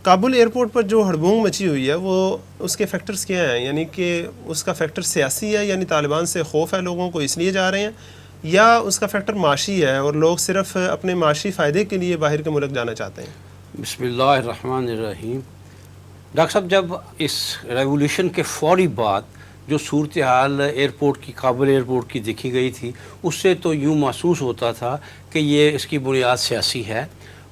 Kabul airport پر جو ہڑبونگ مچی ہوئی ہے وہ اس کے فیکٹرز کیا ہیں؟ یعنی کہ اس کا فیکٹر سیاسی ہے، یعنی طالبان سے خوف ہے لوگوں کو اس لیے جا رہے ہیں، یا اس کا فیکٹر معاشی ہے اور لوگ صرف اپنے معاشی فائدے کے لیے باہر کے ملک جانا چاہتے ہیں؟ بسم اللہ الرحمن الرحیم۔ ڈاکٹر صاحب، جب اس ریولیوشن کے فوری بعد جو صورتحال ایئرپورٹ کی، کابل ایئرپورٹ کی دیکھی گئی تھی، اس سے تو یوں محسوس ہوتا تھا کہ یہ اس کی بنیاد سیاسی ہے،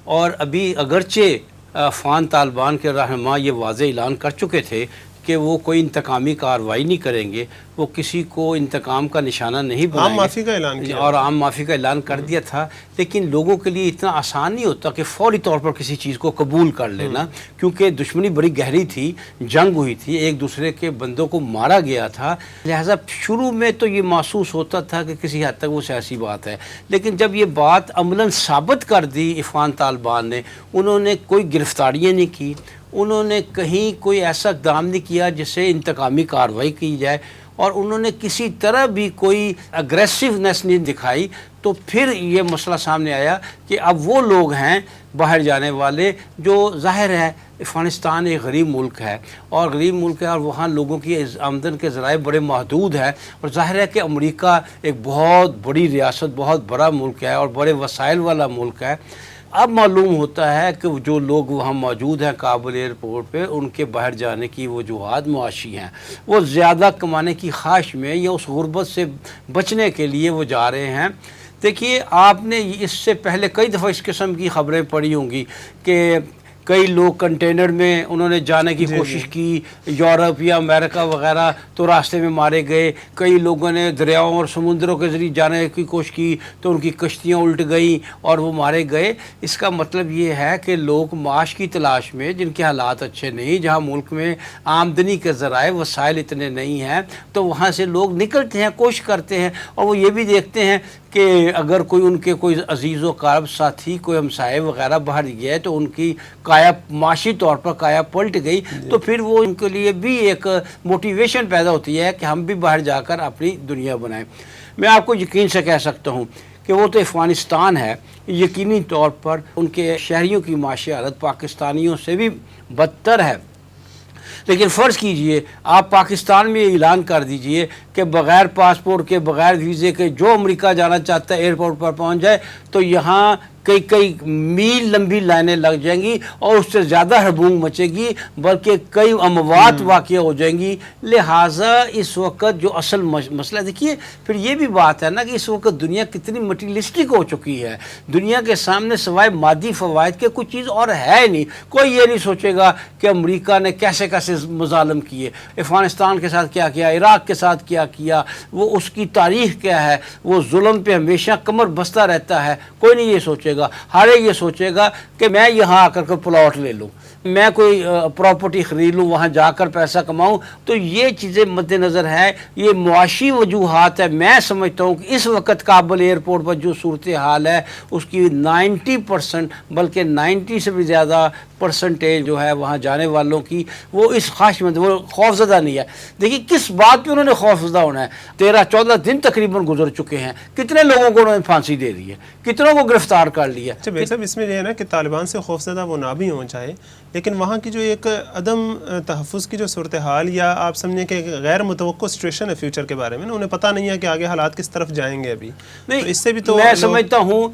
اور ابھی اگرچہ افغان طالبان کے رہنما یہ واضح اعلان کر چکے تھے کہ وہ کوئی انتقامی کارروائی نہیں کریں گے، وہ کسی کو انتقام کا نشانہ نہیں بنائیں گے، عام معافی کا اعلان کیا اور عام معافی کا اعلان کر دیا تھا، لیکن لوگوں کے لیے اتنا آسان نہیں ہوتا کہ فوری طور پر کسی چیز کو قبول کر لینا، کیونکہ دشمنی بڑی گہری تھی، جنگ ہوئی تھی، ایک دوسرے کے بندوں کو مارا گیا تھا، لہٰذا شروع میں تو یہ محسوس ہوتا تھا کہ کسی حد تک وہ سیاسی بات ہے، لیکن جب یہ بات عملاً ثابت کر دی افغان طالبان نے، انہوں نے کوئی گرفتاریاں نہیں کی، انہوں نے کہیں کوئی ایسا اقدام نہیں کیا جس سے انتقامی کارروائی کی جائے، اور انہوں نے کسی طرح بھی کوئی اگریسونیس نہیں دکھائی، تو پھر یہ مسئلہ سامنے آیا کہ اب وہ لوگ ہیں باہر جانے والے، جو ظاہر ہے افغانستان ایک غریب ملک ہے، اور غریب ملک ہے، اور وہاں لوگوں کی آمدن کے ذرائع بڑے محدود ہیں، اور ظاہر ہے کہ امریکہ ایک بہت بڑی ریاست، بہت بڑا ملک ہے اور بڑے وسائل والا ملک ہے۔ اب معلوم ہوتا ہے کہ جو لوگ وہاں موجود ہیں کابل ایئرپورٹ پہ، ان کے باہر جانے کی وجوہات معاشی ہیں، وہ زیادہ کمانے کی خواہش میں یا اس غربت سے بچنے کے لیے وہ جا رہے ہیں۔ دیکھیے، آپ نے اس سے پہلے کئی دفعہ اس قسم کی خبریں پڑھی ہوں گی کہ کئی لوگ کنٹینر میں انہوں نے جانے کی کوشش کی، یورپ یا امریکہ وغیرہ، تو راستے میں مارے گئے، کئی لوگوں نے دریاؤں اور سمندروں کے ذریعے جانے کی کوشش کی تو ان کی کشتیاں الٹ گئیں اور وہ مارے گئے۔ اس کا مطلب یہ ہے کہ لوگ معاش کی تلاش میں، جن کے حالات اچھے نہیں، جہاں ملک میں آمدنی کے ذرائع وسائل اتنے نہیں ہیں، تو وہاں سے لوگ نکلتے ہیں، کوشش کرتے ہیں، اور وہ یہ بھی دیکھتے ہیں کہ اگر کوئی ان کے کوئی عزیز و قارب ساتھی، کوئی ہمسائے وغیرہ باہر گئے تو ان کی معاشی طور پر کایا پلٹ گئی، تو پھر وہ ان کے لیے بھی ایک موٹیویشن پیدا ہوتی ہے کہ ہم بھی باہر جا کر اپنی دنیا بنائیں۔ میں آپ کو یقین سے کہہ سکتا ہوں کہ وہ تو افغانستان ہے، یقینی طور پر ان کے شہریوں کی معاشی حالت پاکستانیوں سے بھی بدتر ہے، لیکن فرض کیجئے آپ پاکستان میں اعلان کر دیجئے کہ بغیر پاسپورٹ کے، بغیر ویزے کے جو امریکہ جانا چاہتا ہے ایئرپورٹ پر پہنچ جائے، تو یہاں کئی میل لمبی لائنیں لگ جائیں گی اور اس سے زیادہ ہڑبونگ مچے گی، بلکہ کئی اموات واقع ہو جائیں گی۔ لہٰذا اس وقت جو اصل مسئلہ، دیکھیے پھر یہ بھی بات ہے نا کہ اس وقت دنیا کتنی مٹیریلسٹک ہو چکی ہے، دنیا کے سامنے سوائے مادی فوائد کے کوئی چیز اور ہے نہیں۔ کوئی یہ نہیں سوچے گا کہ امریکہ نے کیسے کیسے مظالم کیے، افغانستان کے ساتھ کیا کیا، عراق کے ساتھ کیا کیا، وہ اس کی تاریخ کیا ہے، وہ ظلم پہ ہمیشہ کمر بستہ رہتا ہے۔ کوئی نہیں یہ سوچے گا، ہر ایک یہ سوچے گا کہ میں یہاں آ کر پلاٹ لے لوں، میں کوئی پراپرٹی خرید لوں، وہاں جا کر پیسہ کماؤں۔ تو یہ چیزیں مد نظر ہے، یہ معاشی وجوہات ہے۔ میں سمجھتا ہوں کہ اس وقت کابل ایئرپورٹ پر جو صورتحال ہے اس کی 90% بلکہ 90 سے بھی زیادہ پرسنٹیج جو ہے وہاں جانے والوں کی، وہ اس خواہش مند، وہ خوف زدہ نہیں ہے۔ دیکھیے کس بات پہ انہوں نے خوف زدہ ہونا ہے؟ 13-14 دن تقریباً گزر چکے ہیں، کتنے لوگوں کو انہوں نے پھانسی دے دی ہے، کتنوں کو گرفتار کر لیا۔ اچھا بھائی صاحب، اس میں یہ ہے نا کہ طالبان سے خوف زدہ وہ نہ بھی ہوں چاہے، لیکن وہاں کی جو ایک عدم تحفظ کی جو صورتحال، یا آپ سمجھیں کہ غیر متوقع سچویشن ہے فیوچر کے بارے میں، انہیں پتہ نہیں ہے کہ آگے حالات کس طرف جائیں گے ابھی، تو اس سے بھی تو میں سمجھتا ہوں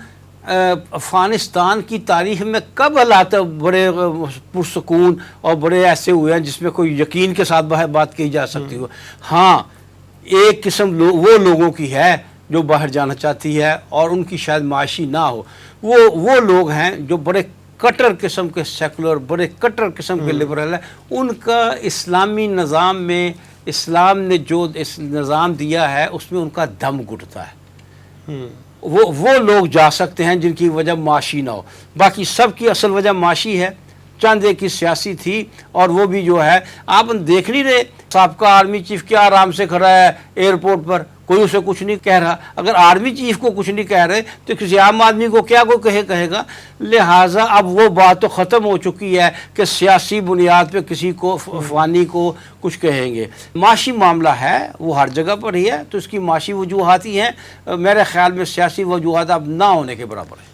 افغانستان کی تاریخ میں کب حالات بڑے پرسکون اور بڑے ایسے ہوئے ہیں جس میں کوئی یقین کے ساتھ بات کی جا سکتی ہو۔ ہاں، ایک قسم وہ لوگوں کی ہے جو باہر جانا چاہتی ہے اور ان کی شاید معاشی نہ ہو، وہ لوگ ہیں جو بڑے کٹر قسم کے سیکولر، بڑے کٹر قسم کے لبرل ہیں، ان کا اسلامی نظام میں، اسلام نے جو اس نظام دیا ہے اس میں ان کا دم گھٹتا ہے۔ وہ لوگ جا سکتے ہیں جن کی وجہ معاشی نہ ہو، باقی سب کی اصل وجہ معاشی ہے، چند ایک کی سیاسی تھی، اور وہ بھی جو ہے آپ دیکھ نہیں رہے، سابقہ آرمی چیف کیا آرام سے کھڑا ہے ایئرپورٹ پر، کوئی اسے کچھ نہیں کہہ رہا۔ اگر آرمی چیف کو کچھ نہیں کہہ رہے تو کسی عام آدمی کو کیا کوئی کہے گا؟ لہٰذا اب وہ بات تو ختم ہو چکی ہے کہ سیاسی بنیاد پہ کسی کو، افغانی کو کچھ کہیں گے۔ معاشی معاملہ ہے، وہ ہر جگہ پر ہی ہے، تو اس کی معاشی وجوہات ہی ہیں، میرے خیال میں سیاسی وجوہات اب نہ ہونے کے برابر ہے۔